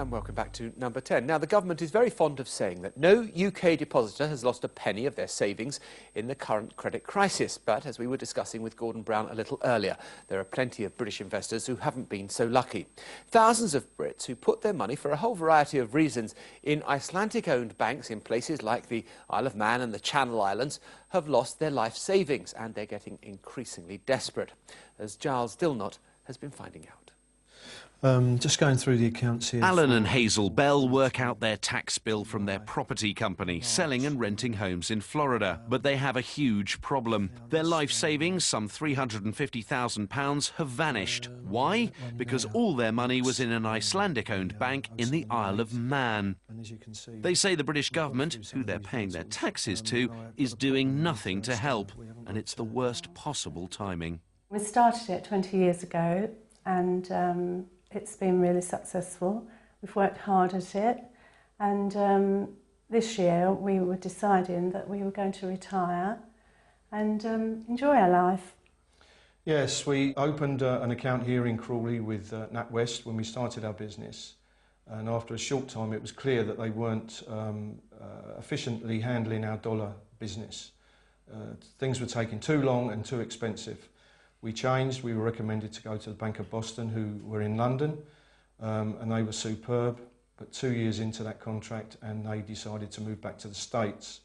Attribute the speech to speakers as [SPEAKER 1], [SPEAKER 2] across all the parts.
[SPEAKER 1] And welcome back to number 10. Now, the government is very fond of saying that no UK depositor has lost a penny of their savings in the current credit crisis. But, as we were discussing with Gordon Brown a little earlier, there are plenty of British investors who haven't been so lucky. Thousands of Brits who put their money for a whole variety of reasons in Icelandic-owned banks in places like the Isle of Man and the Channel Islands have lost their life savings, and they're getting increasingly desperate, as Giles Dinot has been finding out.
[SPEAKER 2] Just going through the accounts here.
[SPEAKER 3] Alan and Hazel Bell work out their tax bill from their property company, selling and renting homes in Florida. But they have a huge problem. Their life savings, some £350,000, have vanished. Why? Because all their money was in an Icelandic-owned bank in the Isle of Man. They say the British government, who they're paying their taxes to, is doing nothing to help. And it's the worst possible timing.
[SPEAKER 4] We started it 20 years ago, and it's been really successful. We've worked hard at it, and this year we were deciding that we were going to retire and enjoy our life.
[SPEAKER 2] Yes, we opened an account here in Crawley with NatWest when we started our business, and after a short time it was clear that they weren't efficiently handling our dollar business. Things were taking too long and too expensive. We changed. We were recommended to go to the Bank of Boston, who were in London, and they were superb. But 2 years into that contract, and they decided to move back to the States.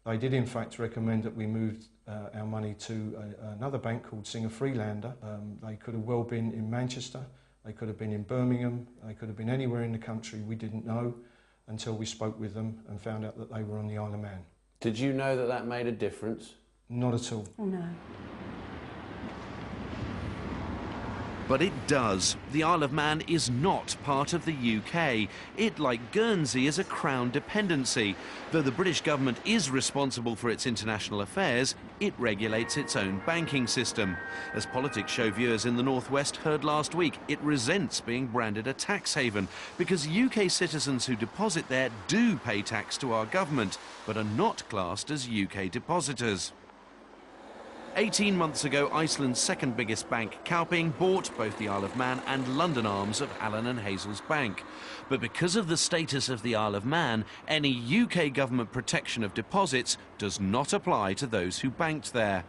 [SPEAKER 2] They did, in fact, recommend that we moved our money to another bank called Singer Freelander. They could have well been in Manchester. They could have been in Birmingham. They could have been anywhere in the country. We didn't know until we spoke with them and found out that they were on the Isle of Man.
[SPEAKER 5] Did you know that that made a difference?
[SPEAKER 2] Not at all.
[SPEAKER 4] No.
[SPEAKER 3] But it does. The Isle of Man is not part of the UK. It, like Guernsey, is a Crown dependency. Though the British government is responsible for its international affairs, it regulates its own banking system. As Politics Show viewers in the Northwest heard last week, it resents being branded a tax haven because UK citizens who deposit there do pay tax to our government, but are not classed as UK depositors. 18 months ago, Iceland's second biggest bank, Kauping, bought both the Isle of Man and London arms of Alan and Hazel's bank. But because of the status of the Isle of Man, any UK government protection of deposits does not apply to those who banked there.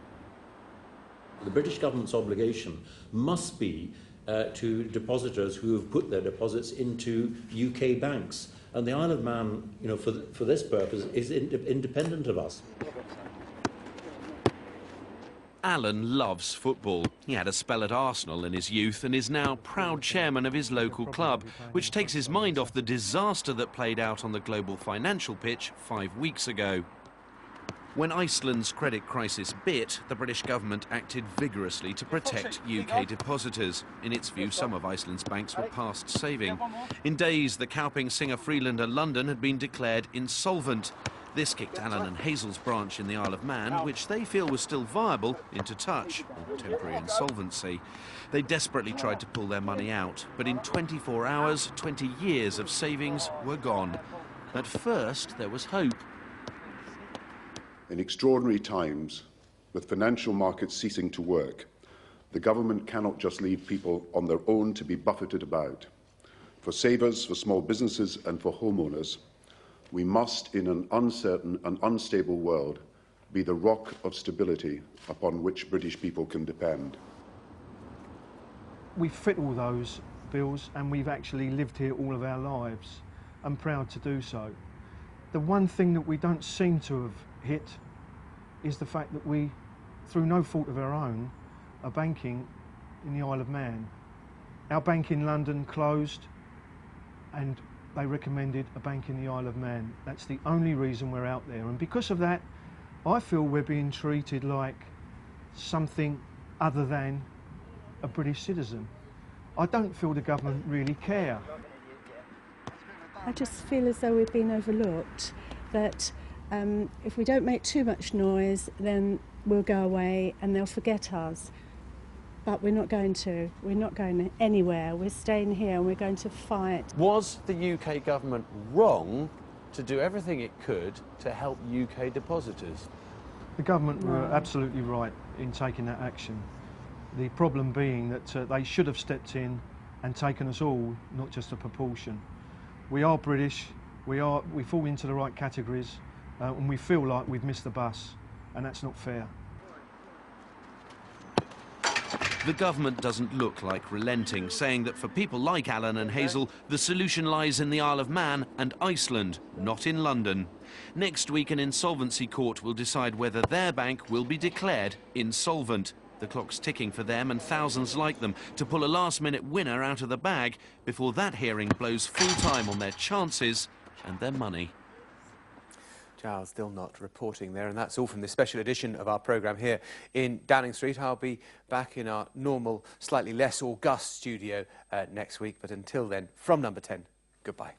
[SPEAKER 6] The British government's obligation must be to depositors who have put their deposits into UK banks. And the Isle of Man, you know, for this purpose, is independent of us.
[SPEAKER 3] Alan loves football. He had a spell at Arsenal in his youth and is now proud chairman of his local club, which takes his mind off the disaster that played out on the global financial pitch 5 weeks ago. When Iceland's credit crisis bit, the British government acted vigorously to protect UK depositors. In its view, some of Iceland's banks were past saving. In days, the Kauping Singer Freelander London had been declared insolvent. This kicked Alan and Hazel's branch in the Isle of Man, which they feel was still viable, into touch, or temporary insolvency. They desperately tried to pull their money out, but in 24 hours, 20 years of savings were gone. At first, there was hope.
[SPEAKER 7] In extraordinary times, with financial markets ceasing to work, the government cannot just leave people on their own to be buffeted about. For savers, for small businesses and for homeowners, we must, in an uncertain and unstable world, be the rock of stability upon which British people can depend.
[SPEAKER 2] We've fit all those bills, and we've actually lived here all of our lives. I'm proud to do so. The one thing that we don't seem to have hit is the fact that we, through no fault of our own, are banking in the Isle of Man. Our bank in London closed, and they recommended a bank in the Isle of Man. That's the only reason we're out there. And because of that, I feel we're being treated like something other than a British citizen. I don't feel the government really care.
[SPEAKER 4] I just feel as though we've been overlooked, that if we don't make too much noise, then we'll go away and they'll forget us. But we're not going to. We're not going anywhere. We're staying here and we're going to fight.
[SPEAKER 5] Was the UK government wrong to do everything it could to help UK depositors?
[SPEAKER 2] The government were absolutely right in taking that action. The problem being that they should have stepped in and taken us all, not just a proportion. We are British, we fall into the right categories, and we feel like we've missed the bus, and that's not fair.
[SPEAKER 3] The government doesn't look like relenting, saying that for people like Alan and Hazel, the solution lies in the Isle of Man and Iceland, not in London. Next week, an insolvency court will decide whether their bank will be declared insolvent. The clock's ticking for them and thousands like them to pull a last-minute winner out of the bag before that hearing blows full-time on their chances and their money.
[SPEAKER 1] Giles Dinot reporting there, and that's all from this special edition of our programme here in Downing Street. I'll be back in our normal, slightly less august studio next week, but until then, from number 10, goodbye.